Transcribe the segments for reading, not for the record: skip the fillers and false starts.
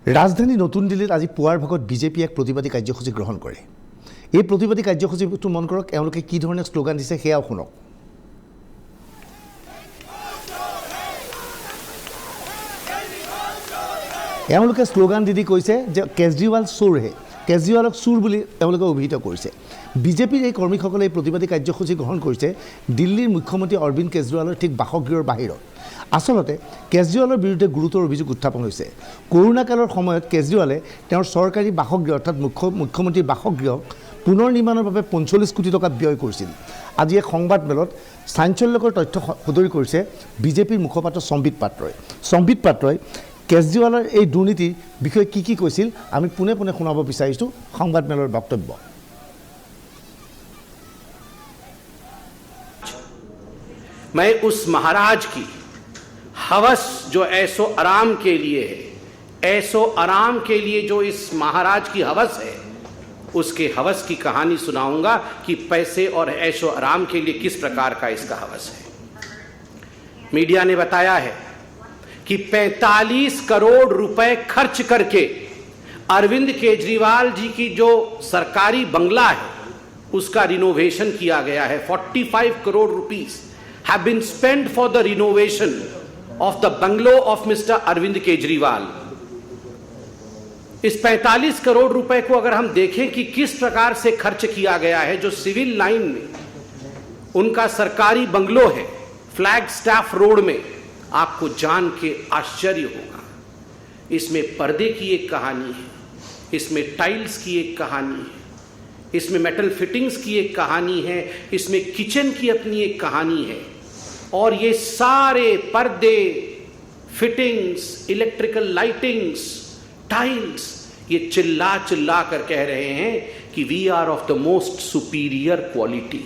ৰাজধানী নতুন দিল্লীত আজি পুৱাৰ ভাগত বিজেপি এক প্ৰতিবাদী কাৰ্যসূচী গ্ৰহণ কৰে। এই প্ৰতিবাদী কাৰ্যসূচীটো মন কৰক, এওঁলোকে কি ধৰণে শ্লোগান দিছে সেয়াও শুনক। এওঁলোকে শ্লোগান দি কৈছে যে কেজৰিৱাল চোৰ হে, কেজৰিৱালক চোৰ বুলি এওঁলোকে অভিহিত কৰিছে। বিজেপিৰ এই কৰ্মীসকলে এই প্ৰতিবাদী কাৰ্যসূচী গ্ৰহণ কৰিছে দিল্লীৰ মুখ্যমন্ত্ৰী অৰবিন্দ কেজৰিৱালৰ ঠিক বাসগৃহৰ বাহিৰত। আচলতে কেজৰিৱালৰ বিৰুদ্ধে গুৰুতৰ অভিযোগ উত্থাপন হৈছে। কৰোণা কালৰ সময়ত কেজৰিৱালে তেওঁৰ চৰকাৰী বাসগৃহ অৰ্থাৎ মুখ্যমন্ত্ৰীৰ বাসগৃহক পুনৰ নিৰ্মাণৰ বাবে ৪৫ কোটি টকা ব্যয় কৰিছিল। আজি এক সংবাদমেলত চাঞ্চল্যকৰ তথ্য সদৰি কৰিছে বিজেপিৰ মুখপাত্ৰ সম্বিত পাত্ৰই। সম্বিত পাত্ৰই কেজৰিৱালৰ এই দুৰ্নীতিৰ বিষয়ে কি কৈছিল আমি পুনে পুনে শুনাব বিচাৰিছোঁ সংবাদমেলৰ বক্তব্য। मैं उस महाराज की हवस जो ऐसो आराम के लिए है, ऐसो आराम के लिए जो इस महाराज की हवस है, उसके हवस की कहानी सुनाऊंगा कि पैसे और ऐशो आराम के लिए किस प्रकार का इसका हवस है। मीडिया ने बताया है कि 45 करोड़ रुपए खर्च करके अरविंद केजरीवाल जी की जो सरकारी बंगला है उसका रिनोवेशन किया गया है। 45 crore rupees have been spent for the renovation of the bungalow of Mr. Arvind Kejriwal। इस 45 करोड़ रुपए को अगर हम देखें कि किस प्रकार से खर्च किया गया है, जो सिविल लाइन में उनका सरकारी बंगलो है फ्लैग स्टाफ रोड में, आपको जान के आश्चर्य होगा। इसमें पर्दे की एक कहानी है, इसमें टाइल्स की एक कहानी है, इसमें मेटल फिटिंग्स की एक कहानी है, इसमें किचन की अपनी एक कहानी है। और ये सारे पर्दे, फिटिंग्स, इलेक्ट्रिकल लाइटिंग्स, टाइल्स, ये चिल्ला चिल्ला कर कह रहे हैं कि we are of the most superior quality,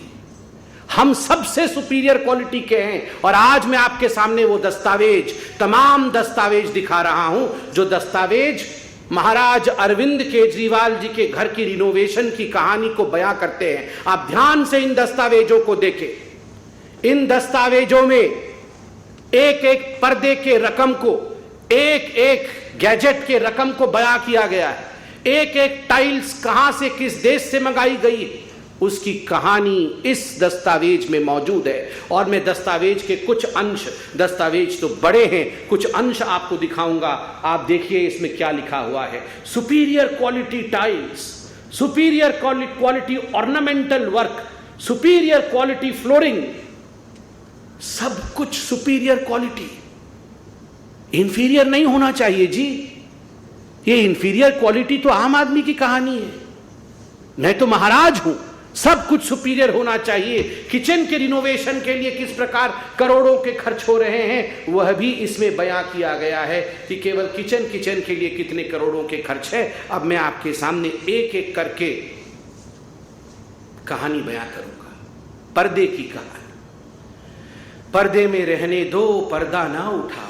हम सबसे सुपीरियर क्वालिटी के हैं। और आज मैं आपके सामने वो दस्तावेज, तमाम दस्तावेज दिखा रहा हूं, जो दस्तावेज महाराज अरविंद केजरीवाल जी के घर की रिनोवेशन की कहानी को बयां करते हैं। आप ध्यान से इन दस्तावेजों को देखें। इन दस्तावेजों में एक एक पर्दे के रकम को, एक एक गैजेट के रकम को बयां किया गया है। एक एक टाइल्स कहां से किस देश से मंगाई गई है उसकी कहानी इस दस्तावेज में मौजूद है। और मैं दस्तावेज के कुछ अंश, दस्तावेज तो बड़े हैं, कुछ अंश आपको दिखाऊंगा। आप देखिए इसमें क्या लिखा हुआ है। Superior quality tiles, superior quality ornamental work, superior quality flooring, सब कुछ सुपीरियर क्वालिटी। इंफीरियर नहीं होना चाहिए जी। ये इंफीरियर क्वालिटी तो आम आदमी की कहानी है। मैं तो महाराज हूं, सब कुछ सुपीरियर होना चाहिए। किचन के रिनोवेशन के लिए किस प्रकार करोड़ों के खर्च हो रहे हैं वह भी इसमें बयां किया गया है कि केवल किचन के लिए कितने करोड़ों के खर्च है। अब मैं आपके सामने एक एक करके कहानी बयां करूंगा। पर्दे की कहानी। पर्दे में रहने दो, पर्दा ना उठाओ,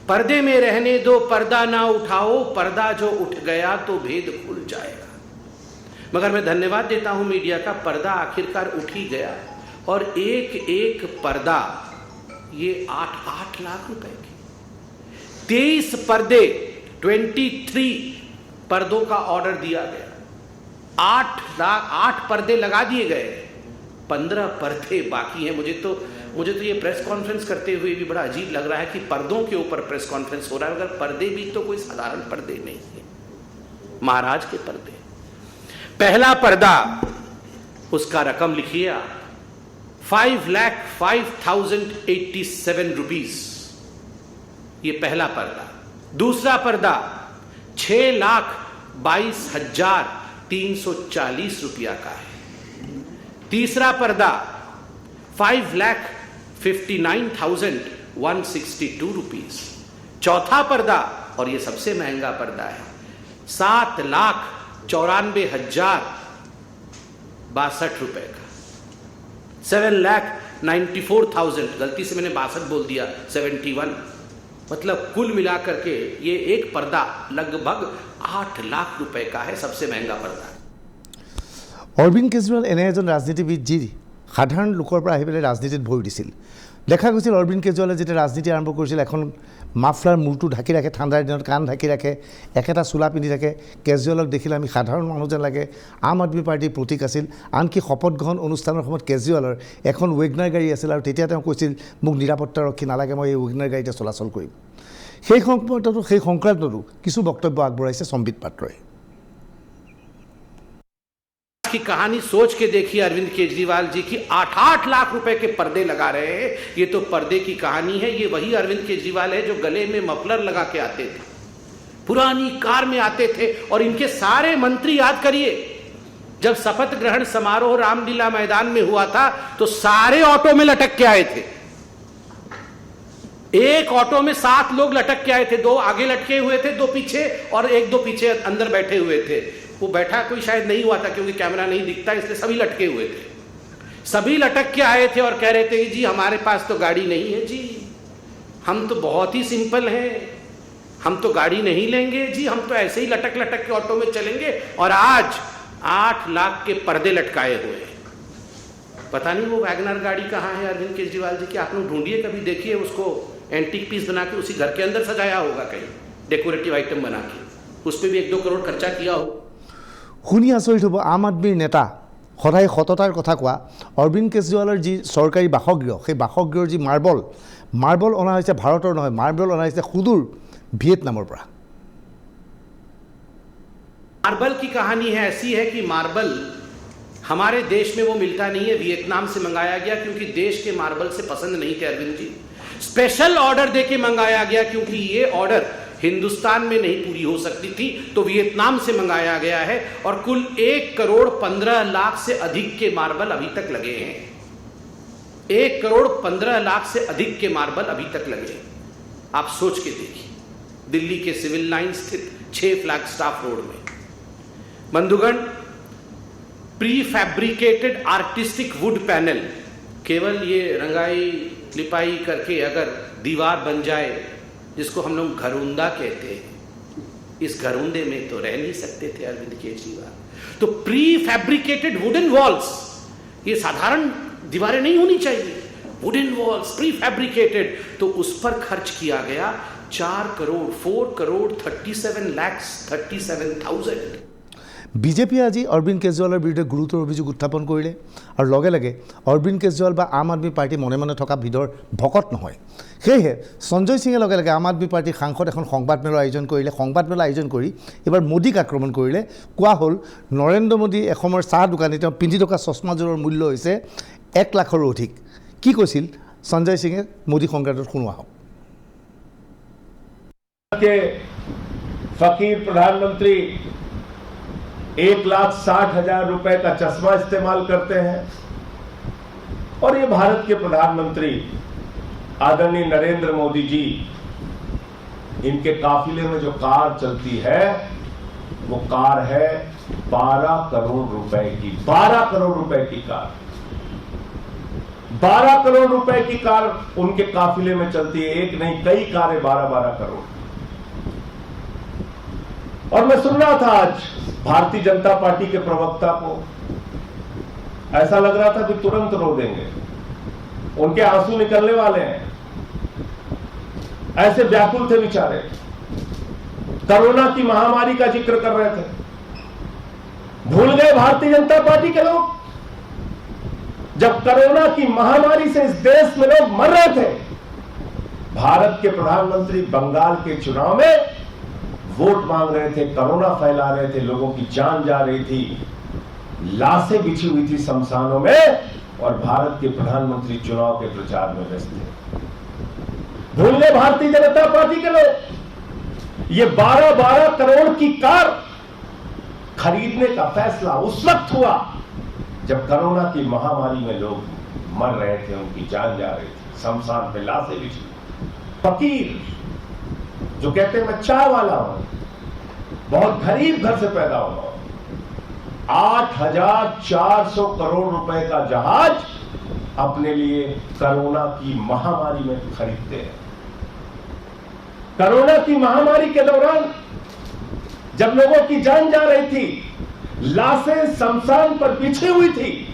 पर्दे में रहने दो, पर्दा ना उठाओ, पर्दा जो उठ गया तो भेद खुल जाएगा। मगर मैं धन्यवाद देता हूं मीडिया का, पर्दा आखिरकार उठ ही गया। और एक एक पर्दा ये 8 लाख रुपए के 23 पर्दे, 23 पर्दों का ऑर्डर दिया गया। 8 पर्दे लगा दिए गए, 15 पर्दे बाकी हैं। मुझे तो ये प्रेस कॉन्फ्रेंस करते हुए भी बड़ा अजीब लग रहा है कि पर्दों के ऊपर प्रेस कॉन्फ्रेंस हो रहा है, मगर पर्दे भी तो कोई साधारण पर्दे नहीं है, महाराज के पर्दे। पहला पर्दा, उसका रकम लिखिए आप, 5,05,087 रुपीज, ये पहला पर्दा। दूसरा पर्दा 6,22,340 रुपया का है। तीसरा पर्दा 5,59,162 रुपीज। चौथा पर्दा, और ये सबसे महंगा पर्दा है, 7,94,062 रुपए का, 7,94,000, गलती से मैंने 62 बोल दिया, 71, मतलब कुल मिलाकर के ये एक पर्दा लगभग 8 लाख रुपए का है, सबसे महंगा पर्दा। অৰবিন্দ কেজৰিৱাল এনে এজন ৰাজনীতিবিদ যি সাধাৰণ লোকৰ পৰা আহি পেলাই ৰাজনীতিত ভৰি দিছিল। দেখা গৈছিল অৰবিন্দ কেজৰিৱালে যেতিয়া ৰাজনীতি আৰম্ভ কৰিছিল এখন মাফলাৰ মূৰটো ঢাকি ৰাখে, ঠাণ্ডাৰ দিনত কাণ ঢাকি ৰাখে, একেটা চোলা পিন্ধি থাকে। কেজৰিৱালক দেখিলে আমি সাধাৰণ মানুহ যেন লাগে, আম আদমি পাৰ্টিৰ প্ৰতীক আছিল। আনকি শপত গ্ৰহণ অনুষ্ঠানৰ সময়ত কেজৰিৱালৰ এখন ৱেগনাৰ গাড়ী আছিল আৰু তেতিয়া তেওঁ কৈছিল মোক নিৰাপত্তাৰক্ষী নালাগে, মই এই ৱেগনাৰ গাড়ীতে চলাচল কৰিম। সেই সংক্ৰান্ততো কিছু বক্তব্য আগবঢ়াইছে সম্বিত পাত্ৰই। की कहानी सोच के देखिए अरविंद केजरीवाल जी की 8-8 लाख रुपए के पर्दे लगा रहे हैं। ये तो पर्दे की कहानी है। ये वही अरविंद केजरीवाल है जो गले में मफलर लगा के आते थे, पुरानी कार में आते थे। और इनके सारे मंत्री याद करिए, जब शपथ ग्रहण समारोह रामलीला मैदान में हुआ था तो सारे ऑटो में लटक के आए थे। एक ऑटो में 7 लोग लटक के आए थे, 2 आगे लटके हुए थे, 2 पीछे और 1-2 पीछे अंदर बैठे हुए थे। वो बैठा कोई शायद नहीं हुआ था क्योंकि कैमरा नहीं दिखता, इसलिए सभी लटके हुए थे। सभी लटक के आए थे और कह रहे थे जी हमारे पास तो गाड़ी नहीं है जी, हम तो बहुत ही सिंपल हैं, हम तो गाड़ी नहीं लेंगे जी, हम तो ऐसे ही लटक लटक के ऑटो में चलेंगे। और आज 8 लाख के पर्दे लटकाए हुए हैं। पता नहीं वो वैगनर गाड़ी कहाँ है अरविंद केजरीवाल जी की, आप लोग ढूंढिए, कभी देखिए उसको एंटीक पीस बना के उसी घर के अंदर सजाया होगा कहीं, डेकोरेटिव आइटम बना के, उस पर भी 1-2 करोड़ खर्चा किया हो। শুনি আচৰিত হ'ব, আম আদমিৰ নেতা, সদায় সততাৰ কথা কোৱা অৰবিন্দ কেজৰিৱালৰ যি চৰকাৰী বাসগৃহ, সেই বাসগৃহৰ যি মাৰ্বল অনা হৈছে ভাৰতৰ নহয়, মাৰ্বল অনা হৈছে সুদূৰ ভিয়েটনামৰ পৰা। मार्बल की कहानी है ऐसी है कि मार्बल हमारे देश में वो मिलता नहीं है, वियतनाम से मंगाया गया क्योंकि देश के मार्बल से पसंद नहीं थे अरविंद जी। स्पेशल ऑर्डर देके मंगाया गया क्योंकि ये ऑर्डर हिंदुस्तान में नहीं पूरी हो सकती थी, तो वियतनाम से मंगाया गया है। और कुल 1 करोड़ 15 लाख से अधिक के मार्बल अभी तक लगे हैं। 1 करोड़ 15 लाख से अधिक के मार्बल अभी तक लगे हैं। आप सोच के देखिए, दिल्ली के सिविल लाइन स्थित 6 फ्लैग स्टाफ रोड में। बंधुगण, prefabricated artistic wood panel, केवल ये रंगाई लिपाई करके अगर दीवार बन जाए, जिसको हम लोग घरौंदा कहते हैं, इस घरौंदे में तो रह नहीं सकते थे अरविंद केजरीवाल। तो प्री फैब्रिकेटेड वुडन वॉल्स, ये साधारण दीवारें नहीं होनी चाहिए, वुडन वॉल्स प्री फैब्रिकेटेड, तो उस पर खर्च किया गया 4 करोड़ 37,37,000। বিজেপিয়ে আজি অৰবিন্দ কেজৰিৱালৰ বিৰুদ্ধে গুৰুতৰ অভিযোগ উত্থাপন কৰিলে আৰু লগে লগে অৰবিন্দ কেজৰিৱাল বা আম আদমি পাৰ্টি মনে মনে থকা ভিতৰ ভকত নহয়। সেয়েহে সঞ্জয় সিঙে লগে লগে আম আদমি পাৰ্টিৰ সাংসদ এখন সংবাদমেলৰ আয়োজন কৰিলে। সংবাদমেলৰ আয়োজন কৰি এবাৰ মোদীক আক্ৰমণ কৰিলে। কোৱা হ'ল নৰেন্দ্ৰ মোদী এসময়ৰ চাহ দোকানী, তেওঁ পিন্ধি থকা চশমাযোৰৰ মূল্য হৈছে 1 লাখৰো অধিক। কি কৈছিল সঞ্জয় সিঙে মোদী সংক্ৰান্তত শুনোৱা হওক। फकीर प्रधानमंत्री 1,60,000 रुपए का चश्मा इस्तेमाल करते हैं और ये भारत के प्रधानमंत्री आदरणीय नरेंद्र मोदी जी, इनके काफिले में जो कार चलती है वो कार है 12 करोड़ रुपए की। 12 करोड़ रुपए की कार, 12 करोड़ रुपए की कार उनके काफिले में चलती है। एक नहीं, कई कारें 12-12 करोड़। और मैं सुन रहा था आज भारतीय जनता पार्टी के प्रवक्ता को, ऐसा लग रहा था कि तुरंत रो देंगे, उनके आंसू निकलने वाले हैं, ऐसे व्याकुल थे बेचारे। कोरोना की महामारी का जिक्र कर रहे थे, भूल गए भारतीय जनता पार्टी के लोग, जब कोरोना की महामारी से इस देश में लोग मर रहे थे, भारत के प्रधानमंत्री बंगाल के चुनाव में वोट मांग रहे थे, कोरोना फैला रहे थे, लोगों की जान जा रही थी, लाशें बिछी हुई थी शमशानों में, और भारत के प्रधानमंत्री चुनाव के प्रचार में व्यस्त थे। भूल गए भारतीय जनता पार्टी के लोग। ये 12-12 करोड़ की कार खरीदने का फैसला उस वक्त हुआ जब कोरोना की महामारी में लोग मर रहे थे, उनकी जान जा रही थी, शमशान पे लाशें बिछी। फकीर जो कहते हैं मैं चाय वाला हूं, बहुत गरीब घर से पैदा हुआ, 8,400 करोड़ रुपए का जहाज अपने लिए कोरोना की महामारी में खरीदते हैं। कोरोना की महामारी के दौरान जब लोगों की जान जा रही थी, लाशें शमशान पर बिछी हुई थी,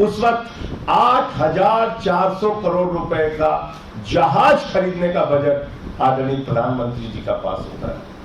उस वक्त 8,400 करोड़ रुपए का जहाज खरीदने का बजट आदरणीय प्रधानमंत्री जी का पास होता है।